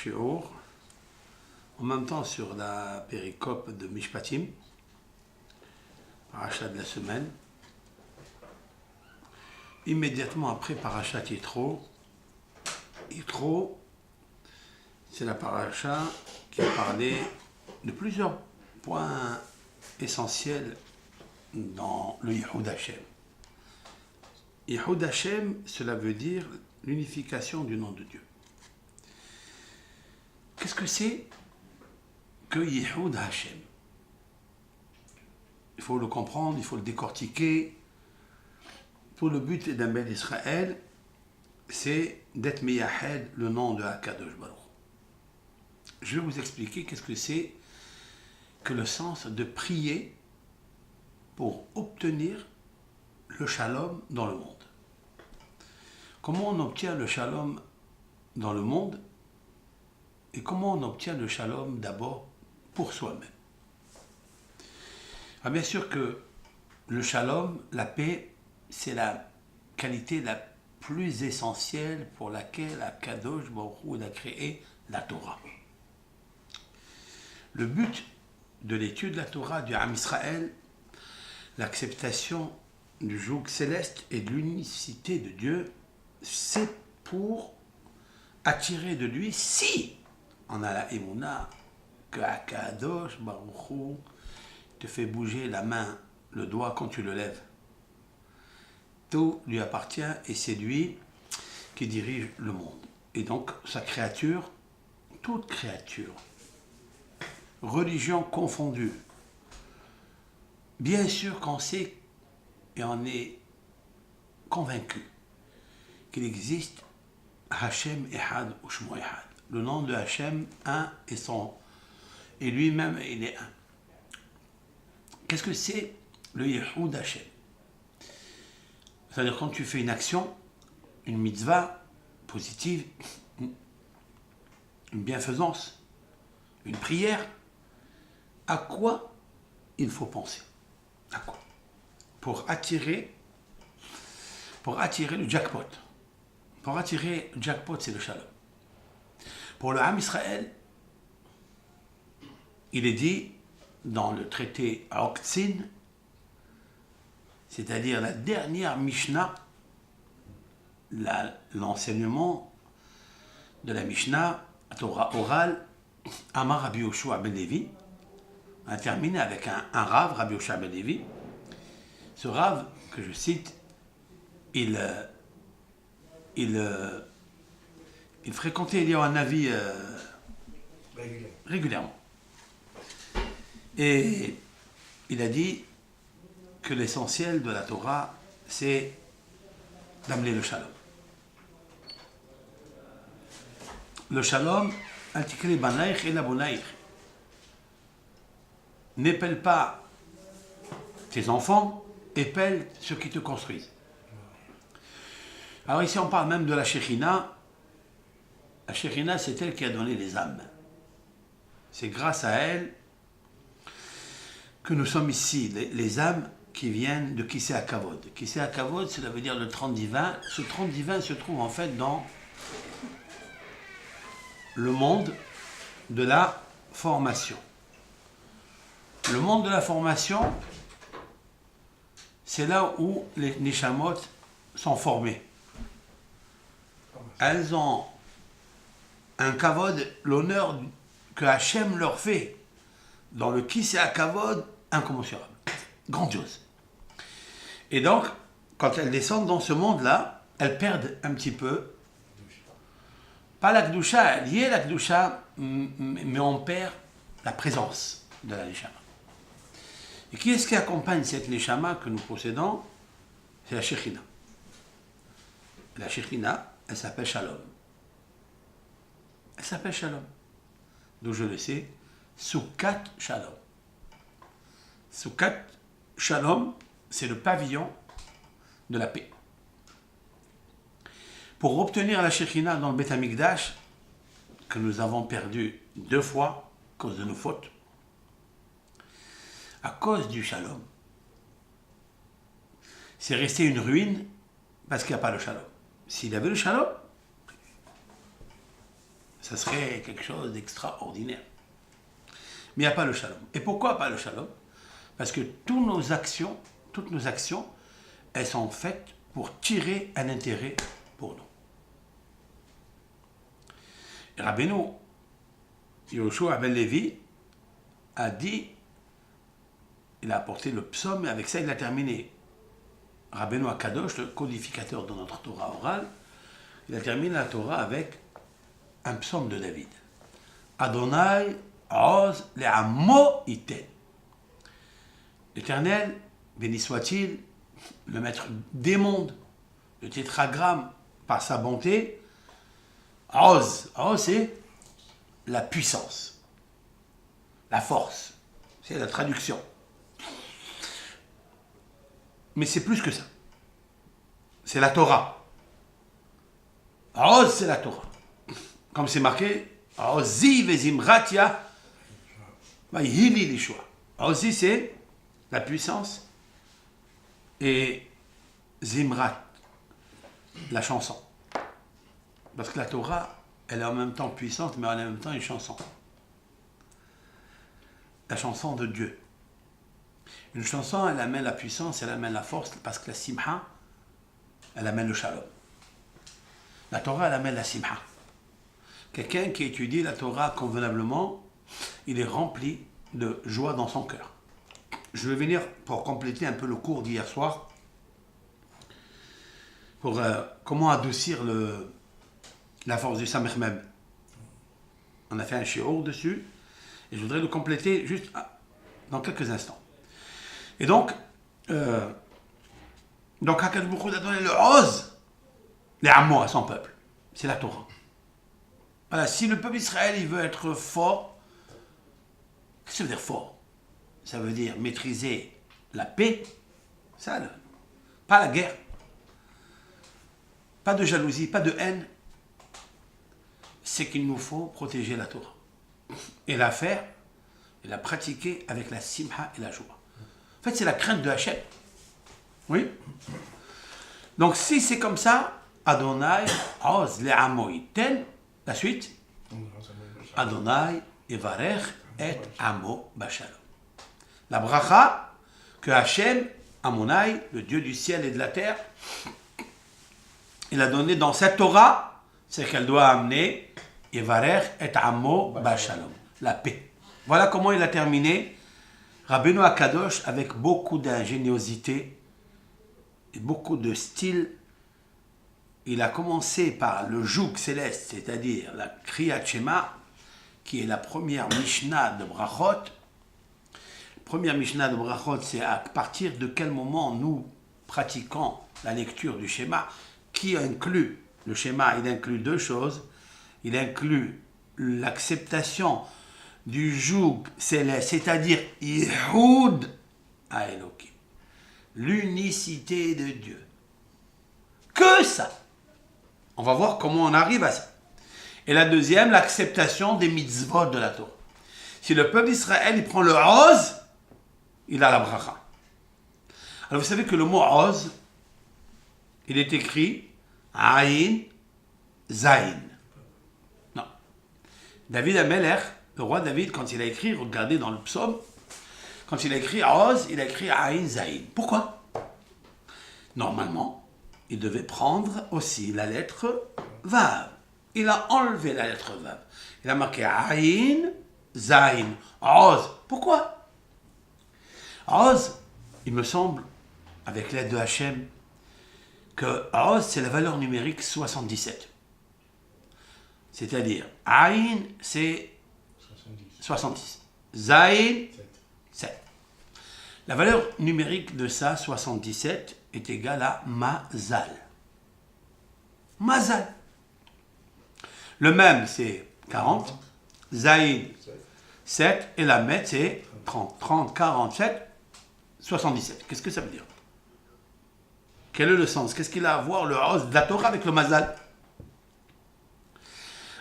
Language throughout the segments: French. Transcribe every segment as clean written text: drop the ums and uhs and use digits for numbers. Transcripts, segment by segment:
shiur, en même temps sur la péricope de Mishpatim, parachat de la semaine, immédiatement après parachat Yitro. Yitro, c'est la paracha qui a parlé de plusieurs points essentiels dans le Yehud Hashem. Yehud Hashem, cela veut dire l'unification du nom de Dieu. Qu'est-ce que c'est que Yehud Hashem? Il faut le comprendre, il faut le décortiquer. Tout le but d'un bel Israël, c'est d'être Meyahed, le nom de Akadosh Baruch. Je vais vous expliquer qu'est-ce que c'est que le sens de prier pour obtenir le shalom dans le monde. Comment on obtient le shalom dans le monde et comment on obtient le shalom d'abord pour soi-même. Ah, bien sûr que le shalom, la paix, c'est la qualité la plus essentielle pour laquelle Akadosh Baruch Hu a créé la Torah. Le but de l'étude de la Torah du Am Israël, l'acceptation du joug céleste et de l'unicité de Dieu, c'est pour attirer de lui, si on a la émouna, que Akadosh Baruch Hu te fait bouger la main, le doigt quand tu le lèves. Tout lui appartient et c'est lui qui dirige le monde. Et donc sa créature, toute créature, religion confondue, bien sûr qu'on sait et on est convaincu qu'il existe Hashem Ehad ou Shmo Ehad. Le nom de Hashem, un et lui-même, il est un. Qu'est-ce que c'est le Yehud Hashem? C'est-à-dire quand tu fais une action, une mitzvah positive, une bienfaisance, une prière, à quoi il faut penser? À quoi? Pour attirer le jackpot. Pour attirer le jackpot, c'est le shalom. Pour le Am Israël, il est dit dans le traité Oktzin, c'est-à-dire la dernière Mishnah, l'enseignement de la Mishnah, la Torah orale, Amar Rabbi Yoshua ben Levi, on a terminé avec un Rav, Rabbi Yoshua ben Levi. Ce Rav, que je cite, il fréquentait Eliyahu Hanavi régulièrement. Et il a dit que l'essentiel de la Torah, c'est d'amener le shalom. Le shalom, Al-Tikri Banaïch et la Bonaïch. N'épelle pas tes enfants, épelle ceux qui te construisent. Alors ici, on parle même de la Shekhinah. La Shekhinah, c'est elle qui a donné les âmes. C'est grâce à elle que nous sommes ici, les âmes qui viennent de Kisei HaKavod. Kisei HaKavod, cela veut dire le 30 divin. Ce 30 divin se trouve en fait dans le monde de la formation. Le monde de la formation, c'est là où les Neshamot sont formées. Elles ont un Kavod, l'honneur que Hachem leur fait dans le Kisei HaKavod incommensurable, grandiose. Et donc, quand elles descendent dans ce monde-là, elles perdent un petit peu, pas la Kedusha, liée à la Kedusha, mais on perd la présence de la Neshama. Et qui est-ce qui accompagne cette Neshama que nous possédons? C'est la Shekhinah. La Shekhinah, elle s'appelle Shalom. Elle s'appelle Shalom. Donc je le sais, Soukat Shalom. Soukat Shalom, c'est le pavillon de la paix. Pour obtenir la Shekhinah dans le Beth Amikdash, que nous avons perdu 2 fois à cause de nos fautes, à cause du Shalom, c'est resté une ruine parce qu'il n'y a pas le Shalom. S'il y avait le Shalom, Ça serait quelque chose d'extraordinaire. Mais il n'y a pas le shalom. Et pourquoi pas le shalom? Parce que toutes nos actions, elles sont faites pour tirer un intérêt pour nous. Et Rabbeinu Yehoshua ben Levi a dit, il a apporté le psaume, et avec ça il a terminé. Rabbeinu Akadosh, le codificateur de notre Torah orale, il a terminé la Torah avec un psaume de David. Adonai Oz le'amo iten. L'Éternel, béni soit-il, le maître des mondes, le tétragramme, par sa bonté, Oz, c'est la puissance, la force, c'est la traduction. Mais c'est plus que ça. C'est la Torah. Oz, c'est la Torah. Comme c'est marqué, Ozi vezimratia vayhili lishua. Ozi, c'est la puissance, et Zimrat, la chanson. Parce que la Torah, elle est en même temps puissante, mais en même temps une chanson. La chanson de Dieu. Une chanson, elle amène la puissance, elle amène la force, parce que la simha, elle amène le shalom. La Torah, elle amène la simha. Quelqu'un qui étudie la Torah convenablement, il est rempli de joie dans son cœur. Je vais venir pour compléter un peu le cours d'hier soir, pour comment adoucir la force du Samech Mem. On a fait un shiur dessus, et je voudrais le compléter juste dans quelques instants. Et donc Hakadosh Baruch Hu a donné le Oz, les Ammo à son peuple. C'est la Torah. Voilà, si le peuple d'Israël il veut être fort, qu'est-ce que ça veut dire fort? Ça veut dire maîtriser la paix, ça, pas la guerre, pas de jalousie, pas de haine. C'est qu'il nous faut protéger la Torah et la faire et la pratiquer avec la simha et la joie. En fait, c'est la crainte de Hachem. Oui. Donc, si c'est comme ça, Adonai oz le'amo iten, la suite, Adonai evarech et amo bashalom. La bracha que Hachem, Amonai, le Dieu du ciel et de la terre, il a donné dans cette Torah, c'est qu'elle doit amener Evarech et Amo Bashalom, la paix. Voilà comment il a terminé Rabbeinu Akadosh avec beaucoup d'ingéniosité et beaucoup de style. Il a commencé par le joug céleste, c'est-à-dire la Kriyat Shema, qui est la première Mishnah de Brachot. Première Mishnah de Brachot, c'est à partir de quel moment nous pratiquons la lecture du schéma, qui inclut, le schéma, il inclut deux choses. Il inclut l'acceptation du joug céleste, c'est-à-dire Yehoud à Elohim, l'unicité de Dieu. Que ça! On va voir comment on arrive à ça. Et la deuxième, l'acceptation des mitzvot de la Torah. Si le peuple d'Israël, il prend le Oz, il a la bracha. Alors vous savez que le mot Oz, il est écrit Aïn, Zaïn. Non. David Amelech, le roi David, quand il a écrit, regardez dans le psaume, quand il a écrit Oz, il a écrit Aïn, Zaïn. Pourquoi? Normalement, il devait prendre aussi la lettre Vav. Il a enlevé la lettre Vav. Il a marqué Aïn, Zaïn, Oz. Pourquoi? Oz, il me semble, avec l'aide de Hachem, que Oz, c'est la valeur numérique 77. C'est-à-dire, Aïn, c'est 70. Zaïn, 7. La valeur numérique de ça, 77, est égale à Mazal. Mazal. Le même, c'est 40. Zaïn, 7. Et la Met, c'est 30. 30, 47. 77. Qu'est-ce que ça veut dire? Quel est le sens? Qu'est-ce qu'il a à voir le Oz de la Torah avec le Mazal?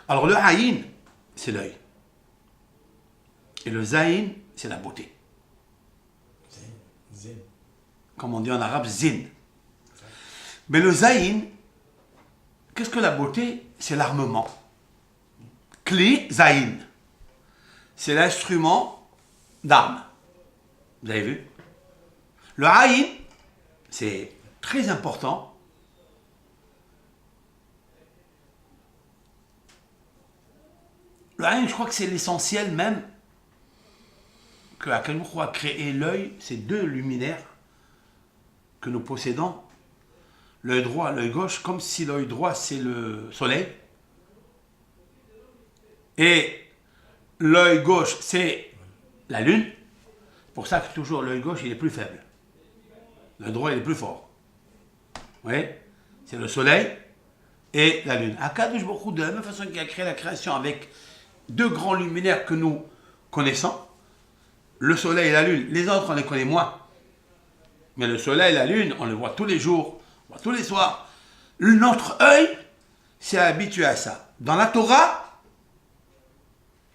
Alors le Aïn, c'est l'œil. Et le Zaïn, c'est la beauté. Zin. Comme on dit en arabe, Zin. Mais le Zaïn, qu'est-ce que la beauté? C'est l'armement. Kli Zayin. C'est l'instrument d'arme. Vous avez vu? Le Aïn, c'est très important. Le Aïn, je crois que c'est l'essentiel même que Akadosh Baruch Hu a créé l'œil, ces deux luminaires que nous possédons, l'œil droit, l'œil gauche, comme si l'œil droit c'est le soleil et l'œil gauche c'est la lune. C'est pour ça que toujours l'œil gauche il est plus faible, l'œil droit il est plus fort. Vous voyez, c'est le soleil et la lune. Akadosh Baruch Hu, de la même façon qu'il a créé la création avec deux grands luminaires que nous connaissons, le soleil et la lune, les autres on les connaît moins. Mais le soleil et la lune, on les voit tous les jours, on voit tous les soirs. Notre œil s'est habitué à ça. Dans la Torah,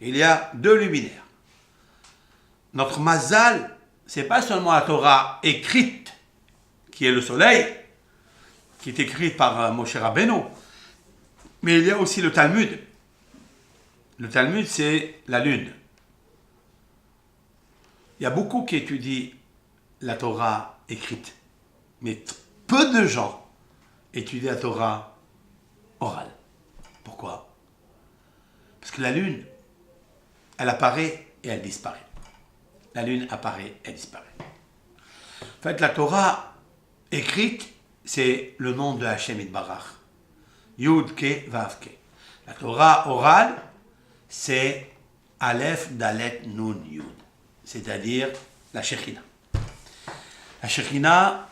il y a deux luminaires. Notre mazal, c'est pas seulement la Torah écrite, qui est le soleil, qui est écrite par Moshe Rabbeinu, mais il y a aussi le Talmud. Le Talmud, c'est la lune. Il y a beaucoup qui étudient la Torah écrite, mais peu de gens étudient la Torah orale. Pourquoi? Parce que la lune, elle apparaît et elle disparaît. La lune apparaît et disparaît. En fait, la Torah écrite, c'est le nom de Hachem Yitbarach. Yud Ke Vav Ke. La Torah orale, c'est Aleph Dalet Nun Yud, c'est-à-dire la Shekhinah. La Shekhinah,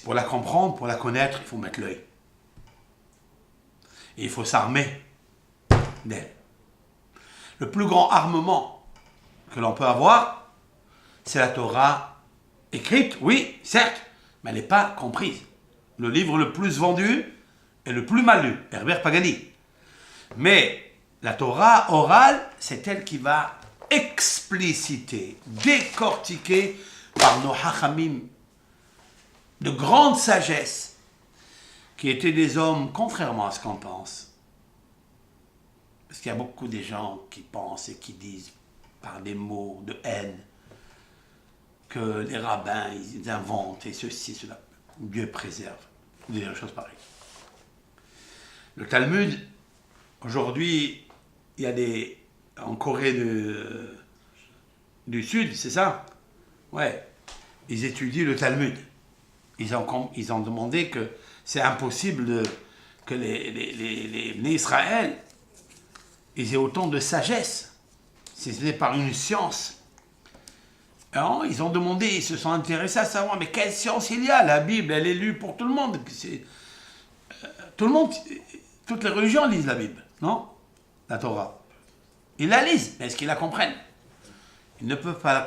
pour la comprendre, pour la connaître, il faut mettre l'œil. Et il faut s'armer d'elle. Le plus grand armement que l'on peut avoir, c'est la Torah écrite, oui, certes, mais elle n'est pas comprise. Le livre le plus vendu et le plus mal lu, Herbert Pagani. Mais la Torah orale, c'est elle qui va expliciter, décortiquer par nos hachamim de grande sagesse, qui étaient des hommes, contrairement à ce qu'on pense. Parce qu'il y a beaucoup de gens qui pensent et qui disent, par des mots de haine, que les rabbins, ils inventent et ceci, cela. Dieu préserve. Des choses pareilles. Le Talmud, aujourd'hui, il y a des... En Corée du Sud, c'est ça? Ouais. Ils étudient le Talmud. Ils ont demandé que c'est impossible que les Israël ils aient autant de sagesse. Si c'était par une science. Alors, ils ont demandé, ils se sont intéressés à savoir, mais quelle science il y a? La Bible, elle est lue pour tout le monde. Tout le monde, toutes les religions lisent la Bible, non? La Torah. Ils la lisent, mais est-ce qu'ils la comprennent? Ils ne peuvent pas la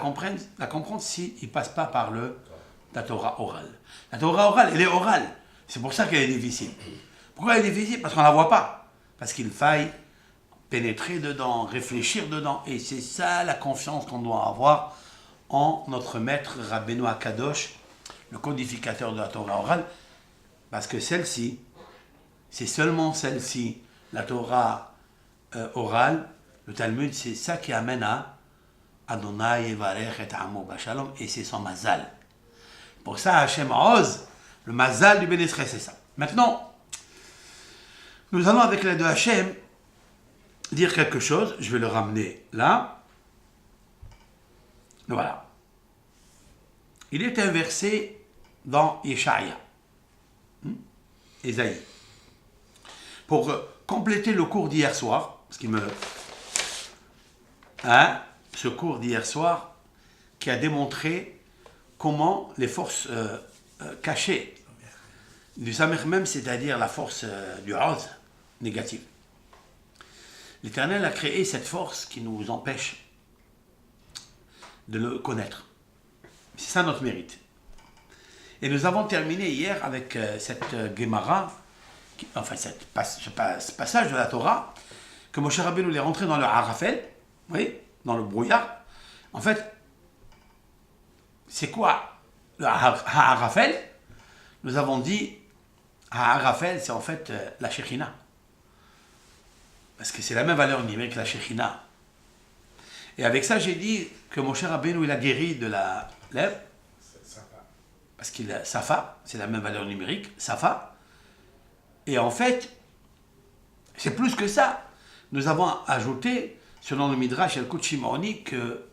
comprendre s'ils ne passent pas par la Torah orale. La Torah orale, elle est orale. C'est pour ça qu'elle est difficile. Pourquoi elle est difficile? Parce qu'on ne la voit pas. Parce qu'il faille pénétrer dedans, réfléchir dedans. Et c'est ça la confiance qu'on doit avoir en notre maître Rabbeinu Akadosh, le codificateur de la Torah orale. Parce que celle-ci, c'est seulement celle-ci, la Torah orale, le Talmud, c'est ça qui amène à Adonai Yevarech et Amo Bashalom, et c'est son mazal. Pour ça, Hachem Oz, le mazal du Ben Israël, c'est ça. Maintenant, nous allons avec l'aide de Hachem dire quelque chose. Je vais le ramener là. Voilà. Il est un verset dans Yeshaya, Ésaïe. Pour compléter le cours d'hier soir, parce qu'il me... ce cours d'hier soir qui a démontré comment les forces cachées du Samer même, c'est-à-dire la force du Oz, négative. L'Éternel a créé cette force qui nous empêche de le connaître. C'est ça notre mérite. Et nous avons terminé hier avec cette Gemara, enfin ce passage de la Torah, que Moshe Rabbeinu est rentré dans le Harafel, oui, dans le brouillard. En fait, c'est quoi le Harafel? Nous avons dit, Harafel, c'est en fait la Shekhinah. Parce que c'est la même valeur numérique que la Shekhinah. Et avec ça, j'ai dit que mon cher Rabbeinu, il a guéri de la lèpre. Parce qu'il a Safa, c'est la même valeur numérique, Safa. Et en fait, c'est plus que ça. Nous avons ajouté, selon le Midrash El Shimoni, que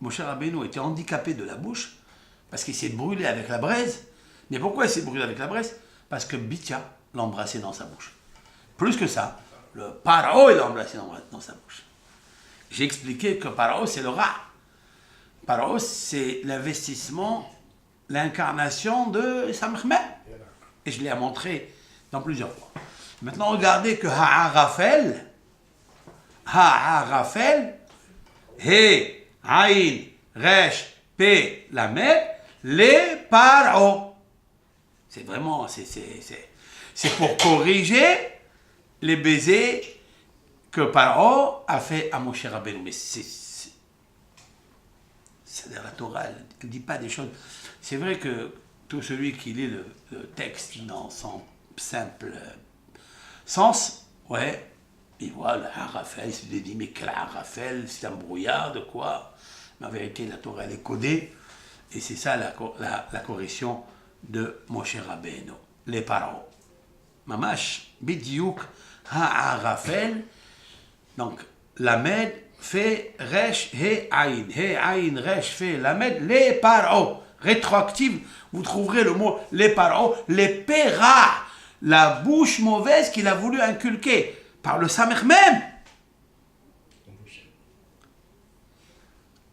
Moshe Rabbeinu était handicapé de la bouche parce qu'il s'est brûlé avec la braise. Mais pourquoi il s'est brûlé avec la braise? Parce que Bitya l'a embrassé dans sa bouche. Plus que ça, le Paro, il l'a embrassé dans sa bouche. J'ai expliqué que Paro, c'est le rat. Paro, c'est l'investissement, l'incarnation de Samachmem. Et je l'ai montré dans plusieurs fois. Maintenant, regardez que Ha'arafel, He, Aïn, Resh, P, Lamed, les Paro. C'est vraiment, c'est pour corriger les baisers que Paro a fait à Moshe Rabbeinu. Mais c'est la Torah, elle ne dit pas des choses. C'est vrai que tout celui qui lit le texte dans son simple sens, ouais, il voit le Harafel, il se dit, mais quel Harafel, c'est un brouillard de quoi? Mais en vérité, la Torah, elle est codée, et c'est ça la correction de Moshe Rabbeinu, les paroles. Mamash, Bidiouk, Ha'arafel, donc, Lamed fait Resh, He, Aïn, Resh, fait Lamed, les paroles. Rétroactive, vous trouverez le mot les paroles, les péras, la bouche mauvaise qu'il a voulu inculquer par le Samer même.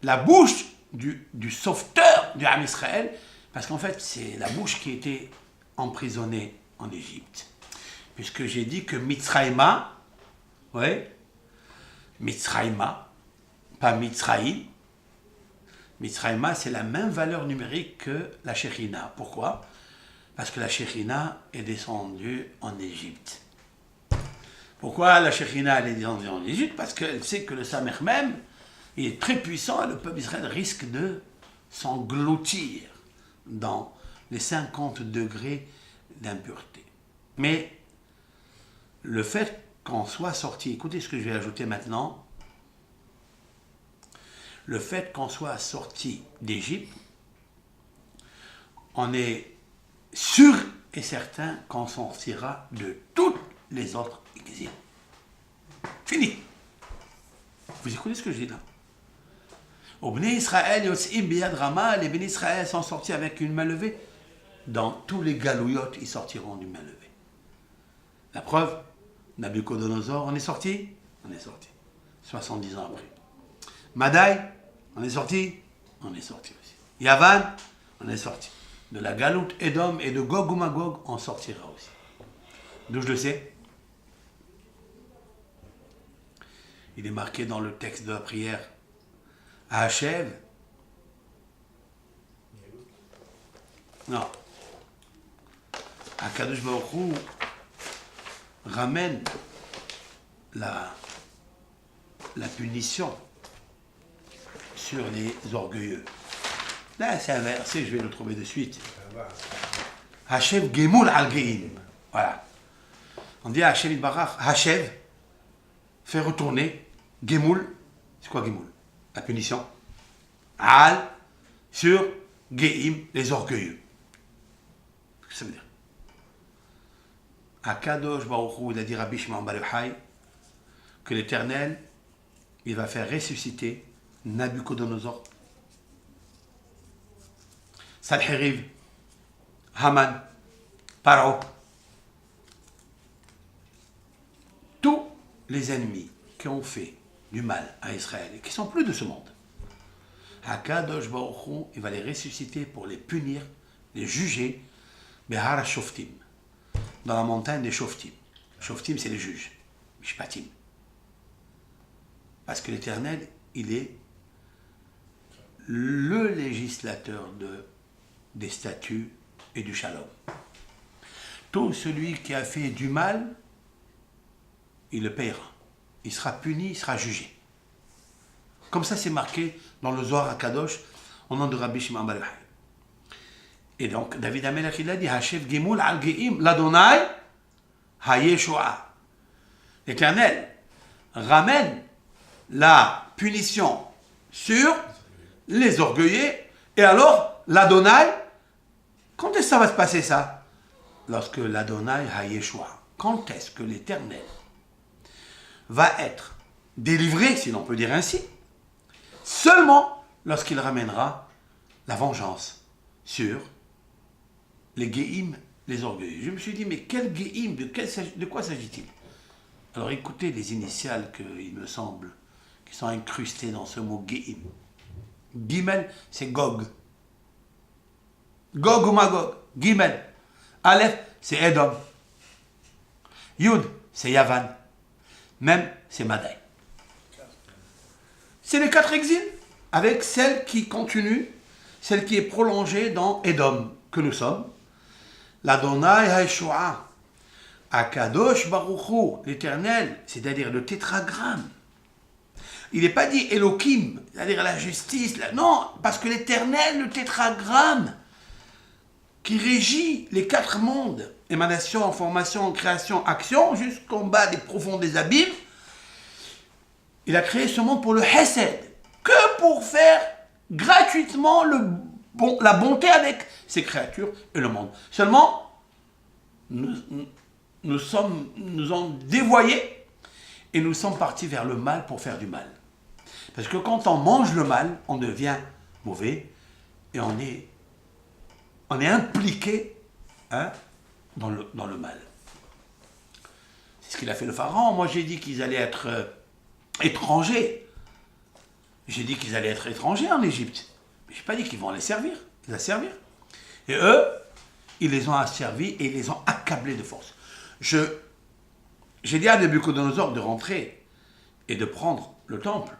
La bouche du sauveteur du Ham Israël, parce qu'en fait, c'est la bouche qui était emprisonnée en Égypte. Puisque j'ai dit que Mitzraïma, Mitzraïma, pas Mitzraïm, Mitzraïma, c'est la même valeur numérique que la Shekhinah. Pourquoi? Parce que la Shekhinah est descendue en Égypte. Pourquoi la Shekhinah est descendue en Égypte? Parce qu'elle sait que le Samer même, il est très puissant et le peuple d'Israël risque de s'engloutir dans les 50 degrés d'impureté. Mais le fait qu'on soit sorti, écoutez ce que je vais ajouter maintenant, le fait qu'on soit sorti d'Égypte, on est sûr et certain qu'on sortira de toutes les autres exils. Fini. Vous écoutez ce que je dis là? Au Bnei Israël, les Bnei Israël sont sortis avec une main levée. Dans tous les galouillotes, ils sortiront d'une main levée. La preuve, Nabucodonosor, on est sorti? On est sorti. 70 ans après. Madaï, on est sorti? On est sorti aussi. Yavan, on est sorti. De la galoute Edom et de Gog ou Magog, on sortira aussi. D'où je le sais? Il est marqué dans le texte de la prière à Hachev. Non. Akadosh Baruch Hu ramène la punition sur les orgueilleux. Là, c'est un verset, je vais le trouver de suite. Hachev Gemoul al Geim. Voilà. On dit à Hachev Itbarach, Hachev fait retourner Gemoul. C'est quoi Gemoul? La punition. Al sur Geim, les orgueilleux. Qu'est-ce que ça veut dire? Akadosh Baruch Hu, il a dit Rabbi Shimon bar Yochai que l'Éternel, il va faire ressusciter Nabucodonosor, Sancheriv, Haman, Paro, tous les ennemis qui ont fait du mal à Israël et qui sont plus de ce monde. Akadosh Baruch Hu, il va les ressusciter pour les punir, les juger, Behar Shoftim, dans la montagne des Shoftim. Shoftim, c'est les juges, Mishpatim. Parce que l'Éternel, il est le législateur des statuts et du shalom. Tout celui qui a fait du mal, il le paiera. Il sera puni, il sera jugé. Comme ça, c'est marqué dans le Zohar HaKadosh, au nom de Rabbi Shimon bar Yochai. Et donc, David HaMelech, il a dit, Hashev Gemoul al Geim, l'Adonai, HaYeshua. l'Éternel ramène la punition sur les orgueillés. Et alors, l'Adonai, quand est-ce que ça va se passer ça? Lorsque l'Adonai a Yeshua. Quand est-ce que l'Éternel va être délivré, si l'on peut dire ainsi? Seulement lorsqu'il ramènera la vengeance sur les Géhim, les orgueilleux. Je me suis dit, mais quel Géhim, de quoi s'agit-il? Alors écoutez les initiales il me semble, qui sont incrustées dans ce mot Géhim. Gimel, c'est Gog. Gog ou Magog. Gimel. Aleph, c'est Edom. Yud, c'est Yavan. Même, c'est Madaï. C'est les 4 exils, avec celle qui continue, celle qui est prolongée dans Edom, que nous sommes. L'Adonai Haïshua, Akadosh Baruch Hu, l'Éternel, c'est-à-dire le tétragramme. Il n'est pas dit Elohim, c'est-à-dire la justice. Non, parce que l'Éternel, le tétragramme, qui régit les 4 mondes, émanation, formation, création, action, jusqu'en bas des profonds des abîmes, il a créé ce monde pour le Hesed, que pour faire gratuitement la bonté avec ses créatures et le monde. Seulement, nous ont dévoyés et nous sommes partis vers le mal pour faire du mal. Parce que quand on mange le mal, on devient mauvais et on est impliqué dans le mal. C'est ce qu'il a fait le pharaon. Moi j'ai dit qu'ils allaient être étrangers. J'ai dit qu'ils allaient être étrangers en Égypte. Mais je n'ai pas dit qu'ils vont les servir. Ils les servir. Et eux, ils les ont asservis et ils les ont accablés de force. J'ai dit à Nabuchodonosor de rentrer et de prendre le temple.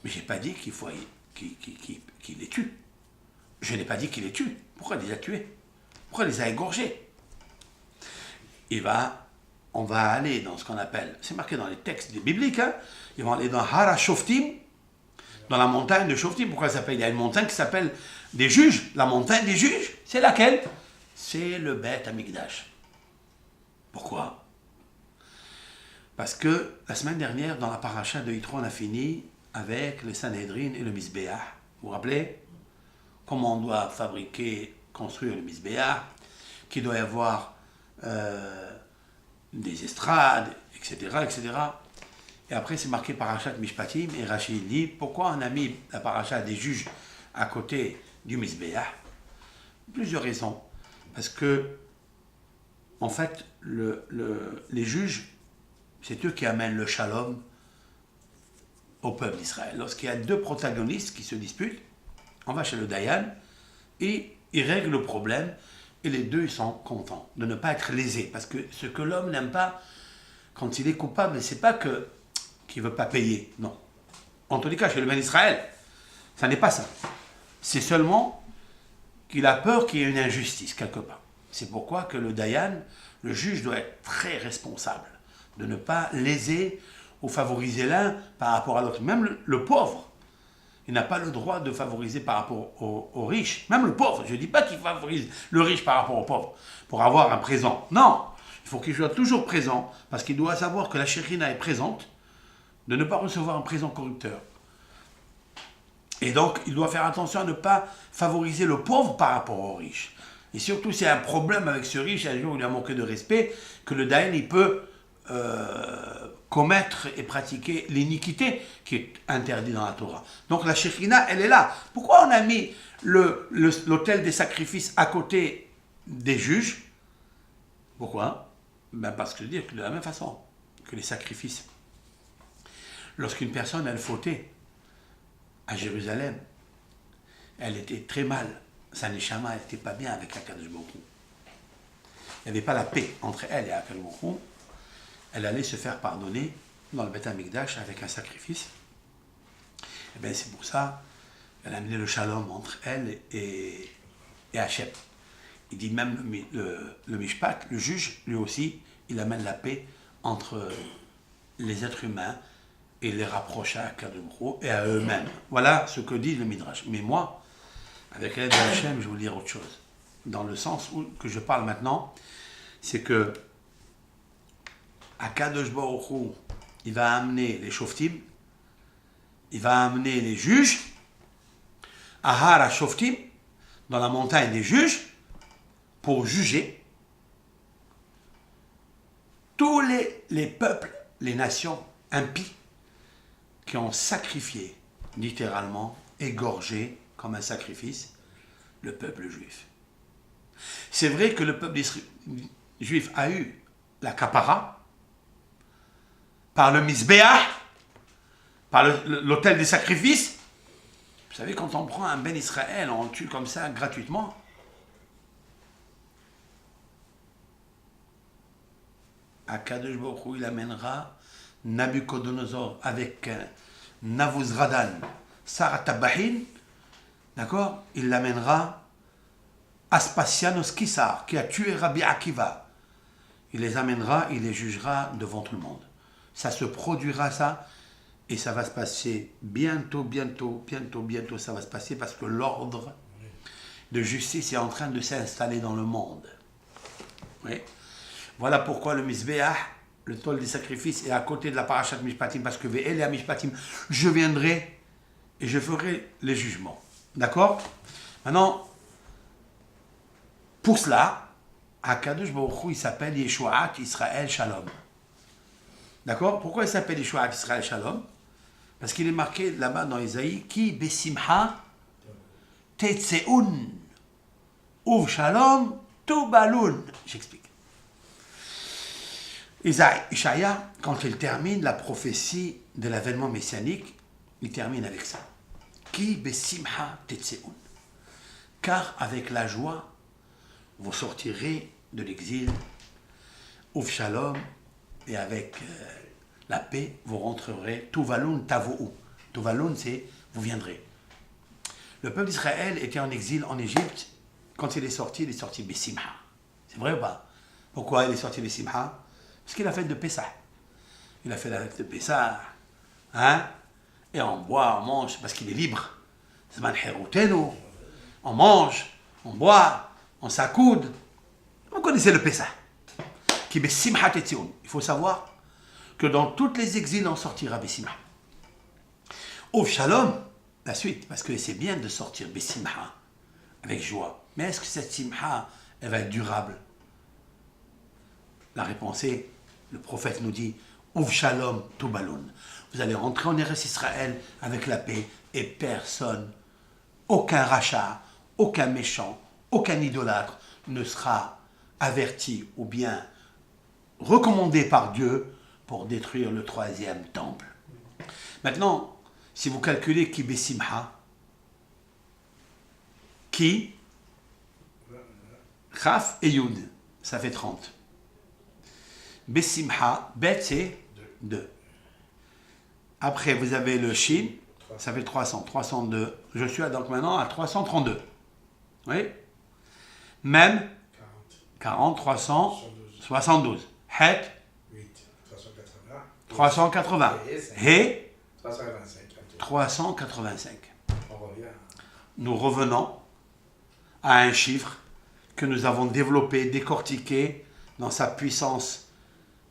Mais je n'ai pas dit qu'il faut qu'il les tue. Je n'ai pas dit qu'il les tue. Pourquoi il les a tués? Pourquoi il les a égorgés? On va aller dans ce qu'on appelle, c'est marqué dans les textes bibliques, ils vont aller dans Hara Shoftim, dans la montagne de Shoftim. Pourquoi ça s'appelle? Il y a une montagne qui s'appelle des juges. La montagne des juges, c'est laquelle? C'est le Beth Amikdash. Pourquoi? Parce que la semaine dernière, dans la paracha de Yitro, on a fini avec le Sanhedrin et le Misbéach. Vous vous rappelez? Comment on doit construire le Misbéach, qu'il doit y avoir des estrades, etc., etc. Et après, c'est marqué Parachat Mishpatim, et Rachid dit, pourquoi on a mis la paracha des juges à côté du Misbéach? Plusieurs raisons. Parce que, en fait, les juges, c'est eux qui amènent le shalom au peuple d'Israël. Lorsqu'il y a 2 protagonistes qui se disputent, on va chez le Dayan, et il règle le problème, et les 2 ils sont contents de ne pas être lésés. Parce que ce que l'homme n'aime pas, quand il est coupable, c'est pas qu'il ne veut pas payer, non. En tous les cas, chez le Ben Israël, ça n'est pas ça. C'est seulement qu'il a peur qu'il y ait une injustice quelque part. C'est pourquoi que le Dayan, le juge, doit être très responsable de ne pas léser ou favoriser l'un par rapport à l'autre. Même le pauvre, il n'a pas le droit de favoriser par rapport aux riches. Même le pauvre, je ne dis pas qu'il favorise le riche par rapport au pauvre pour avoir un présent. Non, il faut qu'il soit toujours présent parce qu'il doit savoir que la Shekhinah est présente, de ne pas recevoir un présent corrupteur. Et donc, il doit faire attention à ne pas favoriser le pauvre par rapport aux riches. Et surtout, s'il y a un problème avec ce riche, un jour il a manqué de respect, que le Dayan, il peut commettre et pratiquer l'iniquité qui est interdite dans la Torah. Donc la Shekhinah, elle est là. Pourquoi on a mis l'autel des sacrifices à côté des juges? Pourquoi? Parce que je veux dire que de la même façon que les sacrifices, lorsqu'une personne, elle fautait à Jérusalem, elle était très mal, sa neshama, elle n'était pas bien avec Akadosh Baruch Hu. Il n'y avait pas la paix entre elle et Akadosh Baruch Hu. Elle allait se faire pardonner dans le Beth Amikdash avec un sacrifice. Et bien c'est pour ça qu'elle a amené le shalom entre elle et Hachem. Il dit même le Mishpat, le juge, lui aussi, il amène la paix entre les êtres humains et les rapproche à Akadosh Baruch Hu et à eux-mêmes. Voilà ce que dit le Midrash. Mais moi, avec l'aide de Hachem, je vais vous dire autre chose. Dans le sens que je parle maintenant, c'est que Akadosh Baruch Hu, il va amener les shoftim, il va amener les juges, à Har HaShoftim, dans la montagne des juges, pour juger tous les peuples, les nations impies qui ont sacrifié, littéralement, égorgé comme un sacrifice, le peuple juif. C'est vrai que le peuple juif a eu la kapara par le misbéah, par l'autel des sacrifices. Vous savez, quand on prend un ben Israël, on le tue comme ça gratuitement. Akadosh Baruch Hu, il amènera Nabucodonosor avec Navuzradan, Saratabahin, d'accord? Il l'amènera Aspasianos Kissar, qui a tué Rabbi Akiva. Il les amènera, il les jugera devant tout le monde. Ça se produira, ça, et ça va se passer bientôt, ça va se passer parce que l'ordre de justice est en train de s'installer dans le monde. Oui. Voilà pourquoi le Misbéah, le tol des sacrifices, est à côté de la Parashat Mishpatim, parce que Ve'el et à Mishpatim, je viendrai et je ferai les jugements. D'accord? Maintenant, pour cela, Akadosh Baruch Hu, il s'appelle Yeshuat Israël Shalom. D'accord? Pourquoi il s'appelle Yeshuat Israël Shalom? Parce qu'il est marqué là-bas dans Isaïe, Ki besimha tetseun, uv shalom tubalun. J'explique. Ishaïa, quand il termine la prophétie de l'avènement messianique, il termine avec ça. Ki besimha tetseun. Car avec la joie, vous sortirez de l'exil, uv shalom, et avec la paix, vous rentrerez. Tuvalun tavo'u. Tuvalun, c'est vous viendrez. Le peuple d'Israël était en exil en Égypte. Quand il est sorti Bessimha. C'est vrai ou pas? Pourquoi il est sorti Bessimha? Parce qu'il a fait de Pessah. Il a fait la fête de Pessah. Hein? Et on boit, on mange, parce qu'il est libre. On mange, on boit, on s'accoude. Vous connaissez le Pessah. Qui Bessimha tetzion. Il faut savoir que dans toutes les exils, on sortira Bessimha. Au Shalom, la suite, parce que c'est bien de sortir Bessimha, avec joie. Mais est-ce que cette Simha, elle va être durable? La réponse est, le prophète nous dit, Uv Shalom Tubalun. Vous allez rentrer en Eretz Israël avec la paix et personne, aucun rachat, aucun méchant, aucun idolâtre ne sera averti ou bien recommandé par Dieu pour détruire le troisième temple. Maintenant, si vous calculez Ki Besimha, Ki, Chaf et Yud, ça fait 30. Besimha, Bet c'est 2. Après, vous avez le Shin, ça fait 300, 302. Je suis donc maintenant à 332. Oui. Même 40, 372. Het 380. He 385. Nous revenons à un chiffre que nous avons développé, décortiqué dans sa puissance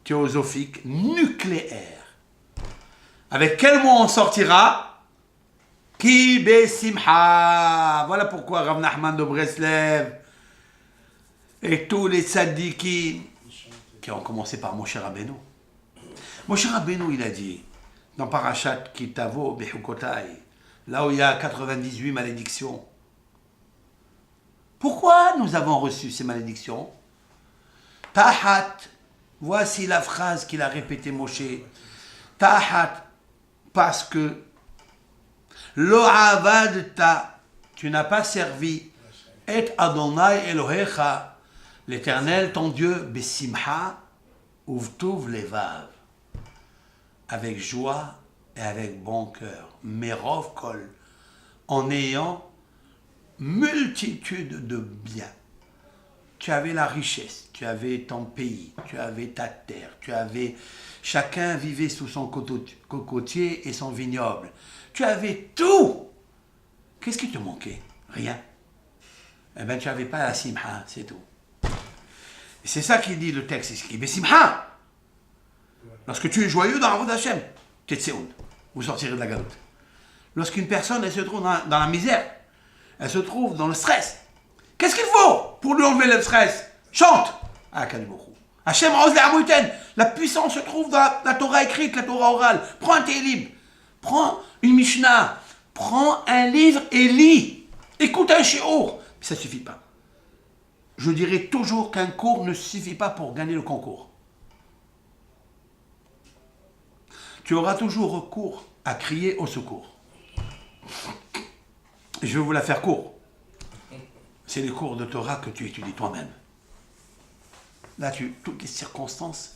théosophique nucléaire. Avec quel mot on sortira? Ki Besimha. Voilà pourquoi Rav Nachman de Breslev et tous les tzadikim qui ont commencé par Moshe Rabbeinu. Moshe Rabbeinu, il a dit dans Parashat Kitavo Bechukotai, là où il y a 98 malédictions. Pourquoi nous avons reçu ces malédictions? Tahat, voici la phrase qu'il a répétée Moshe. Tahat, parce que lo avadta, tu n'as pas servi, et Adonai Elohecha, l'Éternel, ton Dieu, besimha, uvtuv levav, avec joie et avec bon cœur, merov kol, en ayant multitude de biens. Tu avais la richesse, tu avais ton pays, tu avais ta terre, chacun vivait sous son cocotier et son vignoble. Tu avais tout. Qu'est-ce qui te manquait? Rien. Eh bien, tu n'avais pas la simha, c'est tout. Et c'est ça qu'il dit le texte ici. Besimha. Lorsque tu es joyeux dans la route d'Hachem, Tetseoun, vous sortirez de la galoute. Lorsqu'une personne elle se trouve dans la misère, elle se trouve dans le stress, qu'est-ce qu'il faut pour lui enlever le stress? Chante à Kadiboukou. Hachem Oz Amuten, la puissance se trouve dans la Torah écrite, la Torah orale. Prends un Télim, prends une Mishnah, prends un livre et lis. Écoute un shiur. Ça ne suffit pas. Je dirais toujours qu'un cours ne suffit pas pour gagner le concours. Tu auras toujours recours à crier au secours. Je vais vous la faire court. C'est les cours de Torah que tu étudies toi-même. Là, toutes les circonstances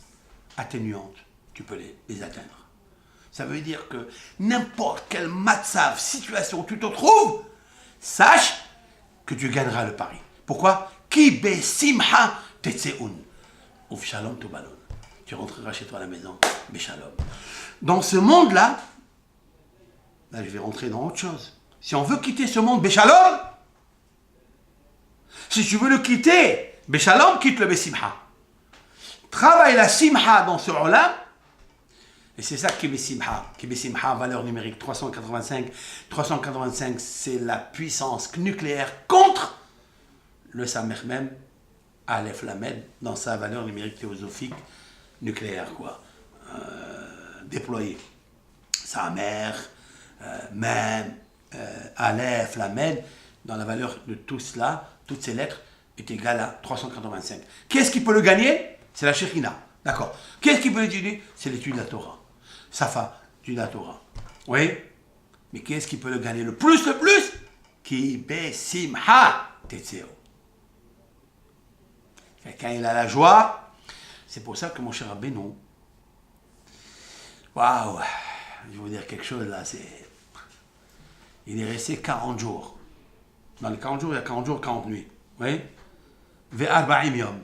atténuantes, tu peux les atteindre. Ça veut dire que n'importe quel matzav, situation où tu te trouves, sache que tu gagneras le pari. Pourquoi? Ki besimha tetseun. Uf shalom tobalon. Tu rentreras chez toi à la maison, beshalom. Dans ce monde-là, là je vais rentrer dans autre chose. Si on veut quitter ce monde, beshalom, si tu veux le quitter, beshalom, quitte le besimha. Travaille la simha dans ce olam, et c'est ça qui est besimha. Qui est besimha, valeur numérique 385. 385, c'est la puissance nucléaire contre le Samer même, Aleph Lamed, dans sa valeur numérique théosophique nucléaire, quoi. Déployée. Samer, même, Aleph Lamed, dans la valeur de tout cela, toutes ces lettres, est égale à 385. Qu'est-ce qui peut le gagner? C'est la Shekhina. D'accord. Qu'est-ce qui peut l'étudier? C'est l'étude de la Torah. Safa, l'étude de la Torah. Oui. Mais qu'est-ce qui peut le gagner le plus? Ki besimha tetzeo. Quand il a la joie, c'est pour ça que mon cher Rabbeinu, waouh, je vais vous dire quelque chose là, il est resté 40 jours. Dans les 40 jours, il y a 40 jours, 40 nuits. Oui. Ve'arba'im yom.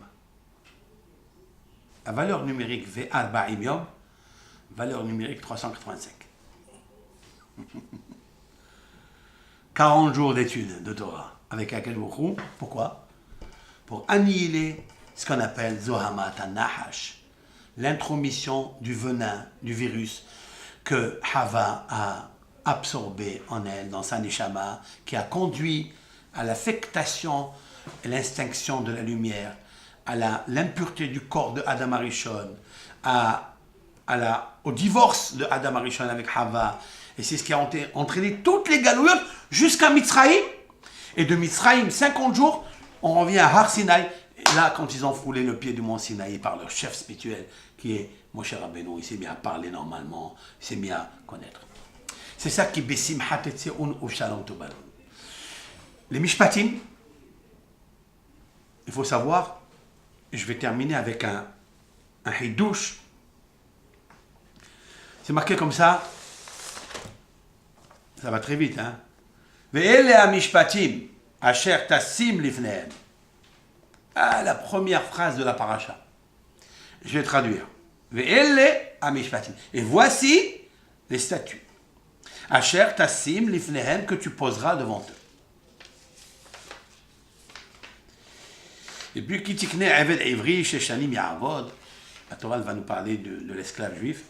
La valeur numérique Ve'arba'im yom, valeur numérique 385. 40 jours d'études de Torah avec Akadosh Baruch Hu. Pourquoi? Pour annihiler ce qu'on appelle Zohamat Nahash, l'intromission du venin, du virus que Hava a absorbé en elle, dans sa neshama, qui a conduit à l'affectation et l'extinction de la lumière, à l'impureté du corps de Adam Arishon, au divorce de Adam Arishon avec Hava. Et c'est ce qui a entraîné toutes les galouilles jusqu'à Mitzrayim. Et de Mitzrayim, 50 jours, on revient à Har Sinaï. Et là, quand ils ont foulé le pied du mont Sinaï par leur chef spirituel, qui est Moshe Rabbeinu, il s'est mis à parler normalement, il s'est mis à connaître. C'est ça qui besimha tetseun uvshalom tobalon. Les mishpatim, il faut savoir, je vais terminer avec un hidouche. C'est marqué comme ça va très vite, hein. Ve'ele ha-mishpatim asher tassim lifnehem. Ah, la première phrase de la paracha. Je vais traduire. Ve'ele ha-mishpatim. Et voici les statuts. Asher tassim lifnehem, que tu poseras devant eux. Et puis, kitikne eved ivri sheshanim ya'avod. La Torah va nous parler de l'esclave juif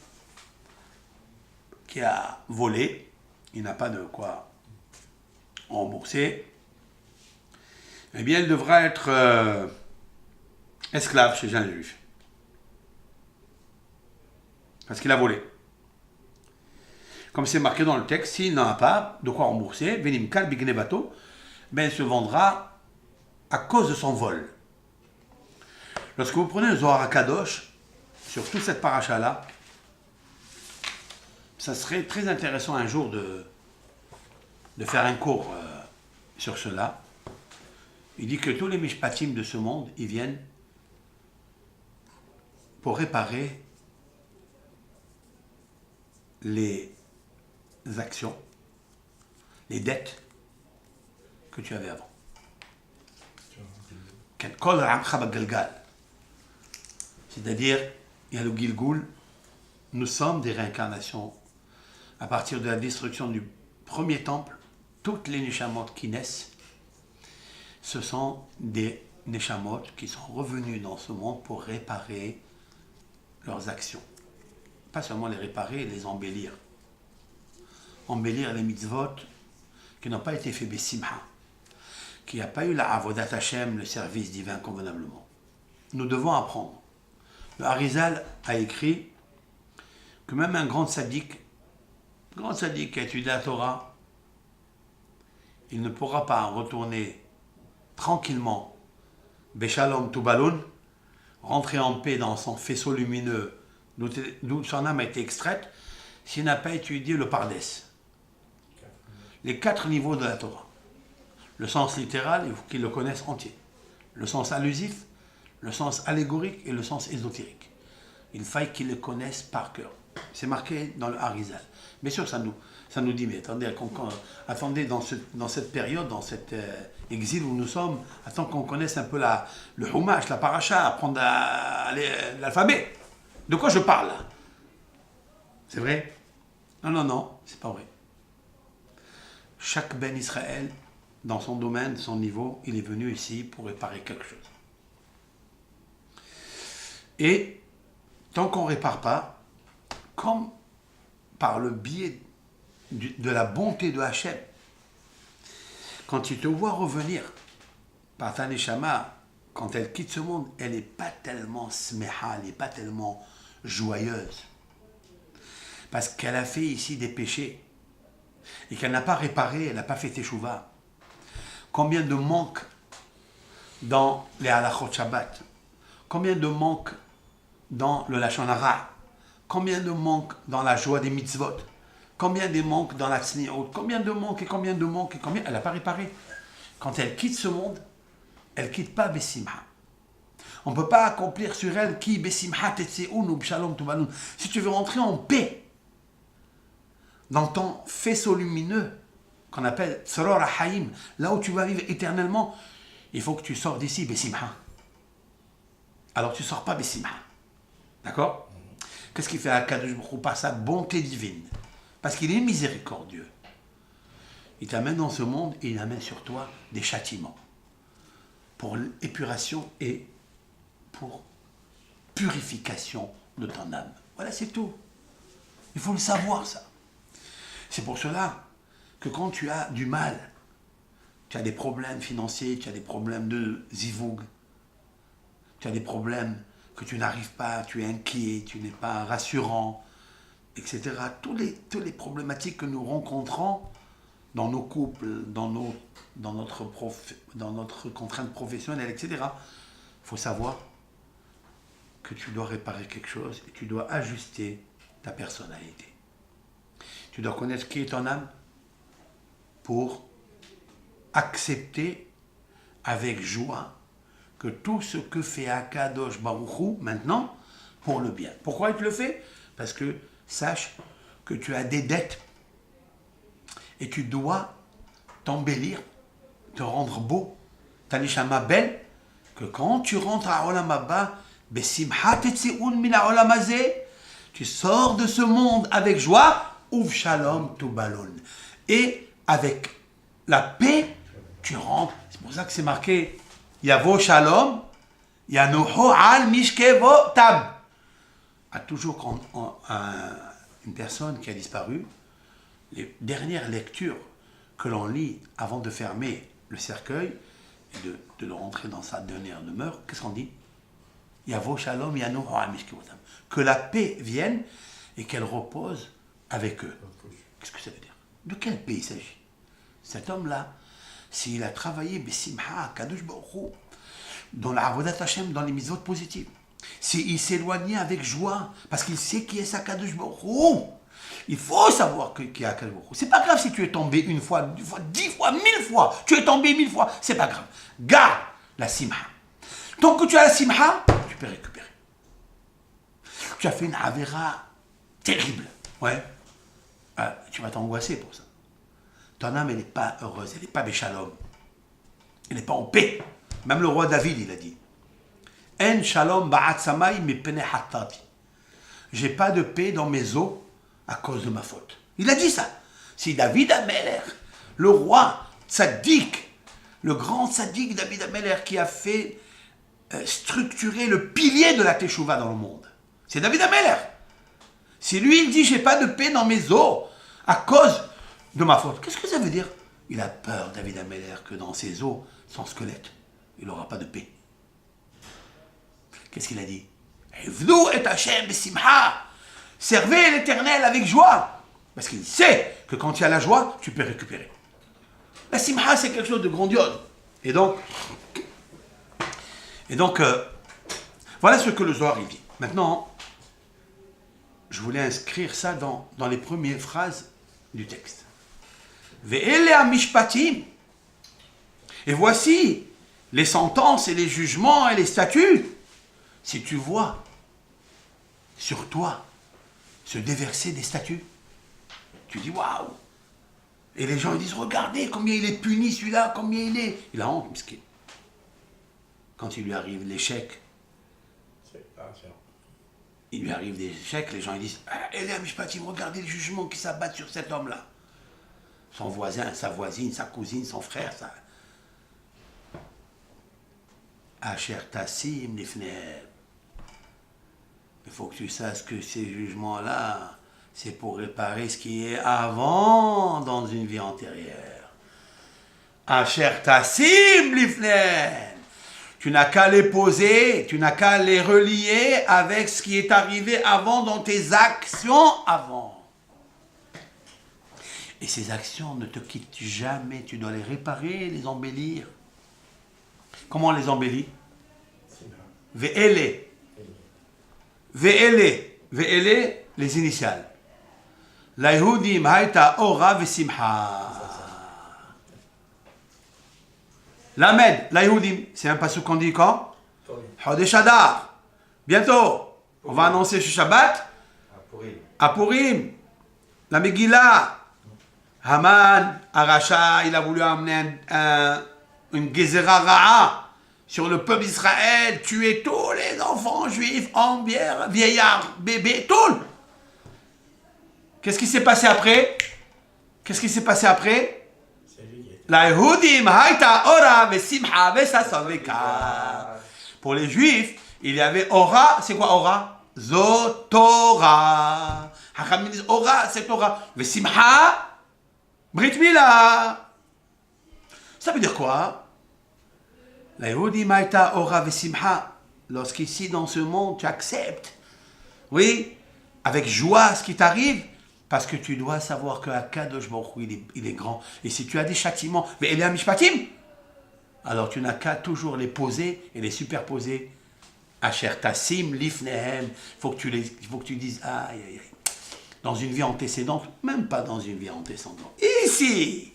qui a volé. Il n'a pas de quoi rembourser. Eh bien, il devra être esclave chez un juif. Parce qu'il a volé. Comme c'est marqué dans le texte, s'il n'en a pas de quoi rembourser, Venimkal Bignebato, ben il se vendra à cause de son vol. Lorsque vous prenez le Zohar HaKadosh, sur toute cette paracha-là, ça serait très intéressant un jour de faire un cours sur cela. Il dit que tous les mishpatim de ce monde, ils viennent pour réparer les actions, les dettes que tu avais avant. C'est-à-dire, il y a le Gilgul, nous sommes des réincarnations. À partir de la destruction du premier temple, toutes les neshamot qui naissent, ce sont des neshamot qui sont revenus dans ce monde pour réparer leurs actions. pas seulement les réparer, les embellir. Embellir les mitzvot qui n'ont pas été faits bessimha, qui n'a pas eu la avodat Hashem, le service divin convenablement. Nous devons apprendre. Le Harizal a écrit que même un grand sadique qui a étudié la Torah, il ne pourra pas retourner tranquillement, Beshalom Tubaloun, rentrer en paix dans son faisceau lumineux d'où son âme a été extraite, s'il n'a pas étudié le Pardes. Les 4 niveaux de la Torah. Le sens littéral, il faut qu'il le connaisse entier. Le sens allusif, le sens allégorique et le sens ésotérique. Il faille qu'il le connaisse par cœur. C'est marqué dans le Harizal. Bien sûr, ça nous dit, mais attendez dans cette période, dans cet exil où nous sommes, attends qu'on connaisse un peu le Humash, la paracha, apprendre l'alphabet. De quoi je parle là? C'est vrai? Non, c'est pas vrai. Chaque Ben Israël, dans son domaine, son niveau, il est venu ici pour réparer quelque chose. Et tant qu'on ne répare pas, comme par le biais de la bonté de Hachem, quand il te voit revenir par ta neshama, quand elle quitte ce monde, elle n'est pas tellement smeha, elle n'est pas tellement joyeuse. Parce qu'elle a fait ici des péchés et qu'elle n'a pas réparé, elle n'a pas fait teshuva. Combien de manques dans les halachot Shabbat? Combien de manques dans le Lashon Hara? Combien de manques dans la joie des mitzvot? Combien de manques dans la tzniut? Combien de manques et combien de manques et combien? Elle n'a pas réparé. Quand elle quitte ce monde, elle ne quitte pas Bessimha. On ne peut pas accomplir sur elle qui Bessimha tetseun ou b'shalom tubaloun. Si tu veux rentrer en paix dans ton faisceau lumineux qu'on appelle Tzoror HaHaim, là où tu vas vivre éternellement, il faut que tu sors d'ici Bessimha. Alors tu ne sors pas Bessimha. D'accord? Qu'est-ce qu'il fait à Kadosh Baruch Hu par sa bonté divine? Parce qu'il est miséricordieux. Il t'amène dans ce monde et il amène sur toi des châtiments pour l'épuration et pour purification de ton âme. Voilà, c'est tout. Il faut le savoir, ça. C'est pour cela que quand tu as du mal, tu as des problèmes financiers, tu as des problèmes de zivoug, tu as des problèmes que tu n'arrives pas, tu es inquiet, tu n'es pas rassurant, etc. Toutes les problématiques que nous rencontrons dans nos couples, dans notre contrainte professionnelle, etc. Il faut savoir que tu dois réparer quelque chose et tu dois ajuster ta personnalité. Tu dois connaître qui est ton âme pour accepter avec joie que tout ce que fait Akadosh Baruch Hu maintenant pour le bien. Pourquoi il te le fait? Parce que sache que tu as des dettes et tu dois t'embellir, te rendre beau, ta neshama belle, que quand tu rentres à Olam Haba, besimha tetseun min ha'olam hazeh, tu sors de ce monde avec joie, uv shalom tubaloun, et avec la paix, tu rentres. C'est pour ça que c'est marqué Yavo Shalom, Yanuho al Mishkevo Tab. À toujours quand une personne qui a disparu, les dernières lectures que l'on lit avant de fermer le cercueil et de le rentrer dans sa dernière demeure, qu'est-ce qu'on dit? Yavo Shalom, Yanuho al Mishkevo Tab. Que la paix vienne et qu'elle repose avec eux. Qu'est-ce que ça veut dire? De quelle paix il s'agit? Cet homme-là, s'il a travaillé Bessimha, Kadosh Baruch Hu, dans la Avodat Hashem, dans les mitzvot positives, s'il s'éloignait avec joie, parce qu'il sait qui est sa Kadosh Baruch Hu, il faut savoir qui est Kadosh Baruch Hu. C'est pas grave si tu es tombé une fois, 2 fois, 10 fois, 1000 fois, tu es tombé 1000 fois, c'est pas grave. Garde la Simha. Tant que tu as la Simha, tu peux récupérer. Tu as fait une Avera terrible, ouais. Tu vas t'angoisser pour ça. Ton âme, elle n'est pas heureuse, elle n'est pas béchalom. Elle n'est pas en paix. Même le roi David, il a dit En shalom ba'at samay mipnei hattati. J'ai pas de paix dans mes os à cause de ma faute. Il a dit ça. C'est David Ameler, le roi tzaddik, le grand tzaddik David Ameler qui a fait structurer le pilier de la teshuva dans le monde. C'est David Ameler. Si lui, il dit, j'ai pas de paix dans mes os à cause de ma faute, qu'est-ce que ça veut dire? Il a peur, David Ameller, que dans ses os, son squelette, il n'aura pas de paix. Qu'est-ce qu'il a dit? Evdou et Hachem besimha. Servez l'Éternel avec joie. Parce qu'il sait que quand il y a la joie, tu peux récupérer. La simha, c'est quelque chose de grandiose. Et donc voilà ce que le Zohar dit. Maintenant, je voulais inscrire ça dans les premières phrases du texte. Ve'ele hamishpatim. Et voici les sentences et les jugements et les statuts. Si tu vois sur toi se déverser des statuts, tu dis waouh. Et les gens ils disent regardez combien il est puni celui-là, combien il est. Il a honte, miskin. Quand il lui arrive l'échec, il lui arrive des échecs, les gens ils disent Elia Mishpatim, regardez les jugements qui s'abattent sur cet homme-là. Son voisin, sa voisine, sa cousine, son frère, ça. Asher Tassim Lifnehem. Il faut que tu saches que ces jugements-là, c'est pour réparer ce qui est avant dans une vie antérieure. Asher Tassim Lifnehem. Tu n'as qu'à les poser, tu n'as qu'à les relier avec ce qui est arrivé avant dans tes actions avant. Et ces actions ne te quittent jamais, tu dois les réparer, les embellir. Comment on les embellit? Ve'ele. Ve'ele. Ve'ele, les initiales. Laïhoudim haïta ora ve'simha. Lamed, laïhoudim, c'est un passage qu'on dit quand? Chodesh Adar. Bientôt. On va annoncer ce Shabbat. À Purim. La Megillah. Haman, Aracha, il a voulu amener une Gezerah Ra'a sur le peuple d'Israël, tuer tous les enfants juifs, hommes, vieillards, bébés, tout. Qu'est-ce qui s'est passé après? Qu'est-ce qui s'est passé après? Pour les juifs, il y avait Ora, c'est quoi Ora? Zotora. Hachamim disent Ora, c'est Torah. Vesimha, Brit Mila. Ça veut dire quoi? La Yehudi Maïta Ora Vesimha. Lorsqu'ici dans ce monde tu acceptes, oui, avec joie ce qui t'arrive, parce que tu dois savoir que Akadosh Baruch Hu, il est grand. Et si tu as des châtiments, mais il est à Mishpatim, alors tu n'as qu'à toujours les poser et les superposer. Asher Tassim Lifnehem. Il faut que tu dises, aïe, aïe, aïe. Dans une vie antécédente, même pas dans une vie antécédente. Ici,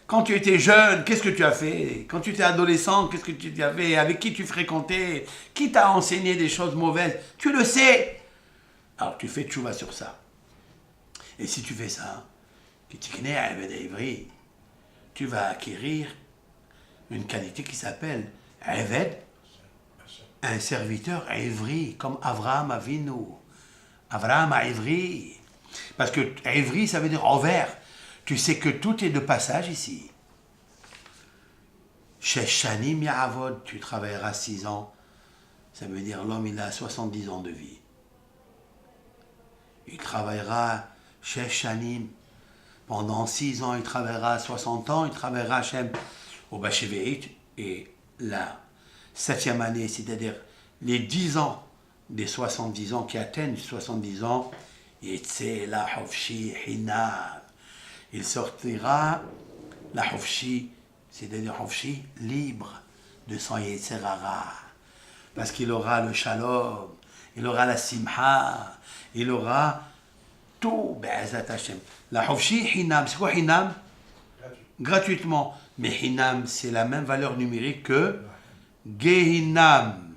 quand tu étais jeune, qu'est-ce que tu as fait? Quand tu étais adolescent, qu'est-ce que tu as fait? Avec qui tu fréquentais? Qui t'a enseigné des choses mauvaises? Tu le sais. Alors tu fais tchouva sur ça. Et si tu fais ça, tu vas acquérir une qualité qui s'appelle Eved, un serviteur Ivri, comme Avraham Avinu. Avraham Ivri. Parce que Ivri, ça veut dire envers. Tu sais que tout est de passage ici. Sheshanim Ya'avod, tu travailleras 6 ans. Ça veut dire l'homme, il a 70 ans de vie. Il travaillera Sheshanim. Pendant 6 ans, il travaillera 60 ans, il travaillera Hachem au Bacheveit. Et la 7e année, c'est-à-dire les 10 ans des 70 ans qui atteignent 70 ans, Yetze la Hofshi Hinam. Il sortira la Hofshi, c'est-à-dire Hofshi, libre de son Yetzerara. Parce qu'il aura le Shalom, il aura la Simha, il aura tout, Be'ezat Hashem. La Hofshi Hinam, c'est quoi Hinam? Gratuitement. Mais Hinam, c'est la même valeur numérique que Gehinam.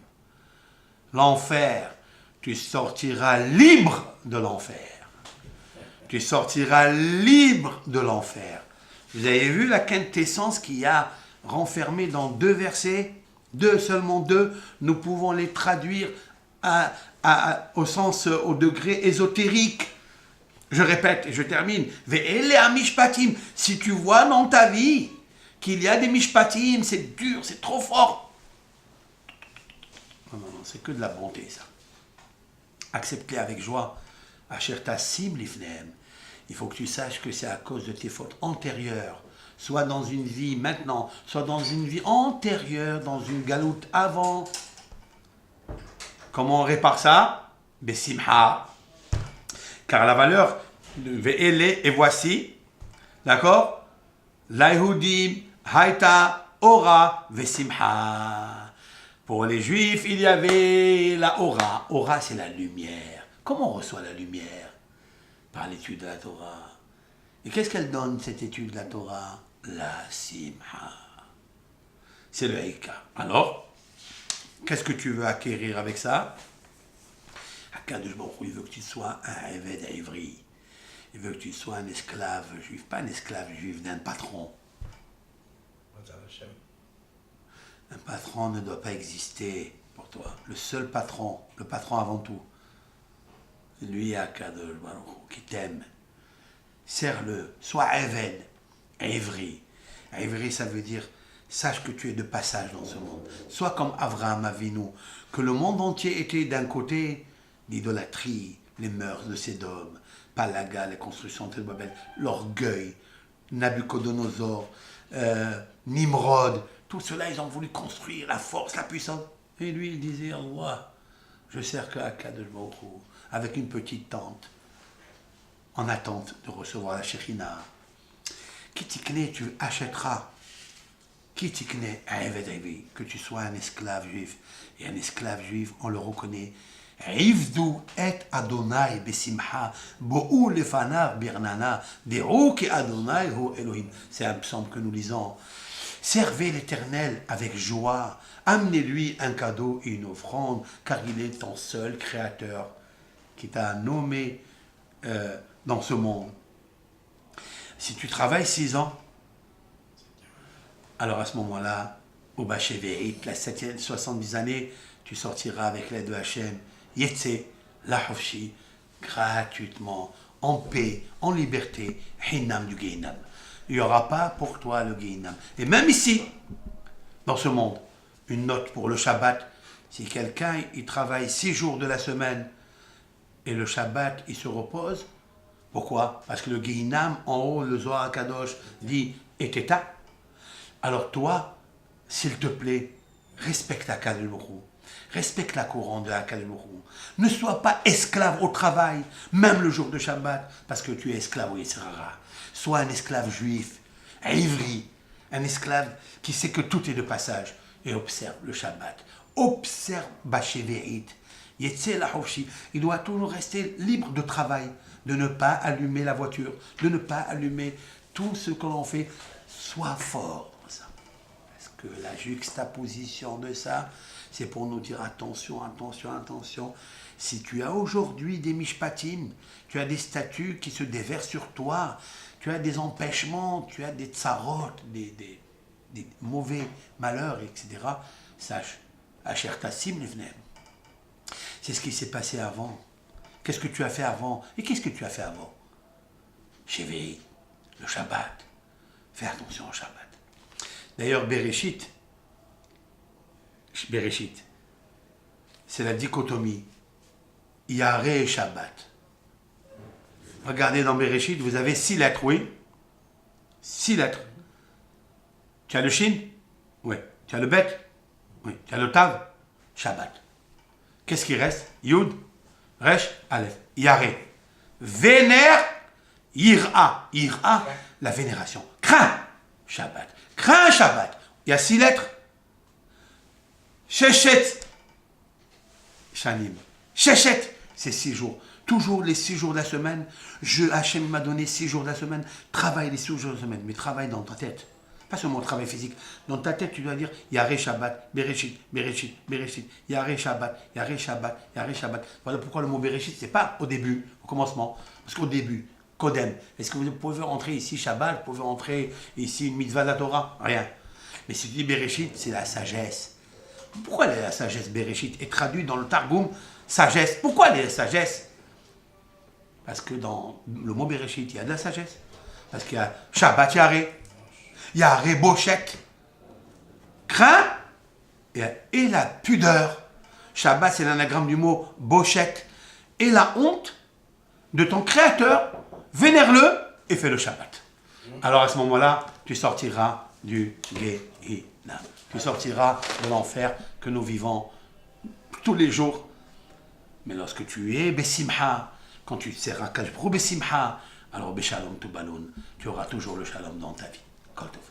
L'enfer, tu sortiras libre de l'enfer. Tu sortiras libre de l'enfer. Vous avez vu la quintessence qu'il y a renfermée dans 2 versets, seulement 2. Nous pouvons les traduire au sens, au degré ésotérique. Je répète et je termine. Ve'ele hamishpatim. Si tu vois dans ta vie qu'il y a des mishpatim, c'est dur, c'est trop fort. Non, c'est que de la bonté, ça. Accepte-les avec joie, Asher tassim lifnehem. Il faut que tu saches que c'est à cause de tes fautes antérieures, soit dans une vie maintenant, soit dans une vie antérieure, dans une galoute avant. Comment on répare ça? Besimha. Car la valeur de Ve'ele, et voici, d'accord? Laïhudim, Haïta, Ora, Vesimha. Pour les Juifs, il y avait la Ora. Ora, c'est la lumière. Comment on reçoit la lumière? Par l'étude de la Torah. Et qu'est-ce qu'elle donne, cette étude de la Torah? La Simha. C'est le Haïka. Alors, qu'est-ce que tu veux acquérir avec ça? Akadosh Baruch Hu, il veut que tu sois un Eved Ivri. Il veut que tu sois un esclave juif. Pas un esclave juif d'un patron. Un patron ne doit pas exister pour toi. Le seul patron, le patron avant tout, lui, Akadosh Baruch Hu, qui t'aime. Sers-le, sois Eved, Ivri. Ivri, ça veut dire, sache que tu es de passage dans ce monde. Sois comme Avraham Avinu, que le monde entier était d'un côté l'idolâtrie, les mœurs de Sédom, Palaga, les constructions de Babel, l'orgueil, Nabucodonosor, Nimrod, tout cela, ils ont voulu construire la force, la puissance. Et lui, il disait, Allah, je sers que Akadosh Baruch Hu, avec une petite tente, en attente de recevoir la Shekhinah. Qui t'ikne, tu achèteras. Qui t'ikne, que tu sois un esclave juif. Et un esclave juif, on le reconnaît. Ivdu et Adonai besimha, bo'u lefanav birnana, de'u ki Adonai hu Elohim. C'est un psaume que nous lisons. Servez l'Éternel avec joie, amenez-lui un cadeau et une offrande, car il est ton seul créateur qui t'a nommé dans ce monde. Si tu travailles 6 ans, alors à ce moment-là, au Bachévéit, la 7e, 70 années, tu sortiras avec l'aide de Hachem, Yetse, la Hofshi, gratuitement, en paix, en liberté, Hinam du Gehinam. Il n'y aura pas pour toi le Gehinam. Et même ici, dans ce monde, une note pour le Shabbat. Si quelqu'un il travaille 6 jours de la semaine et le Shabbat il se repose, pourquoi? Parce que le Gehinam, en haut, le Zohar Kadosh dit Eteta. Alors toi, s'il te plaît, respecte Akadosh Baruch Hu. Respecte la couronne de Akadosh Baruch Hu. Ne sois pas esclave au travail, même le jour de Shabbat, parce que tu es esclave au Yitzhara. Sois un esclave juif, un ivri, un esclave qui sait que tout est de passage. Et observe le Shabbat. Observe Bachévéit. Yetze la Hofshi. Il doit toujours rester libre de travail, de ne pas allumer la voiture, de ne pas allumer tout ce que l'on fait. Sois fort dans ça. Parce que la juxtaposition de ça, c'est pour nous dire attention, attention, attention. Si tu as aujourd'hui des mishpatim, tu as des statuts qui se déversent sur toi, tu as des empêchements, tu as des tsarot, des mauvais malheurs, etc. Sache, Asher tassim lifnehem. C'est ce qui s'est passé avant. Qu'est-ce que tu as fait avant? Et qu'est-ce que tu as fait avant? Shevéi, le Shabbat. Fais attention au Shabbat. D'ailleurs, Bereshit, c'est la dichotomie. Yareh et Shabbat. Regardez dans Bereshit, vous avez 6 lettres, oui? 6 lettres. Tu as le Shin? Oui. Tu as le Bet? Oui. Tu as le Tav? Shabbat. Qu'est-ce qui reste? Yud, Resh, Aleph. Yareh. Vénère, Yira. Yira, la vénération. Crains, Shabbat. Crains Shabbat. Il y a 6 lettres. Shechet, Shanim. Shechet, c'est 6 jours. Toujours les 6 jours de la semaine. Hachem m'a donné 6 jours de la semaine. Travaille les 6 jours de la semaine, mais travaille dans ta tête. Pas seulement le travail physique. Dans ta tête, tu dois dire Yareh Shabbat, Bereshit, Bereshit, Bereshit, Yareh Shabbat, Yareh Shabbat, Yareh Shabbat. Voilà pourquoi le mot Bereshit, c'est pas au début, au commencement. Parce qu'au début, Kodem. Est-ce que vous pouvez rentrer ici Shabbat, vous pouvez rentrer ici une mitzvah de la Torah? Rien. Mais si tu dis Bereshit, c'est la sagesse. Pourquoi la sagesse Bereshit est traduite dans le Targum sagesse? Pourquoi la sagesse? Parce que dans le mot Bereshit, il y a de la sagesse. Parce qu'il y a Shabbat Yareh. Yareh Bochet, craint et la pudeur. Shabbat, c'est l'anagramme du mot Bochet. Et la honte, de ton Créateur, vénère-le et fais le Shabbat. Alors à ce moment-là, tu sortiras du Gehinnom. Tu sortiras de l'enfer que nous vivons tous les jours. Mais lorsque tu es Bessimha, quand tu seras Kajbrou Bessimha, alors Beshalom Tubaloun, tu auras toujours le Shalom dans ta vie. Kol Tov.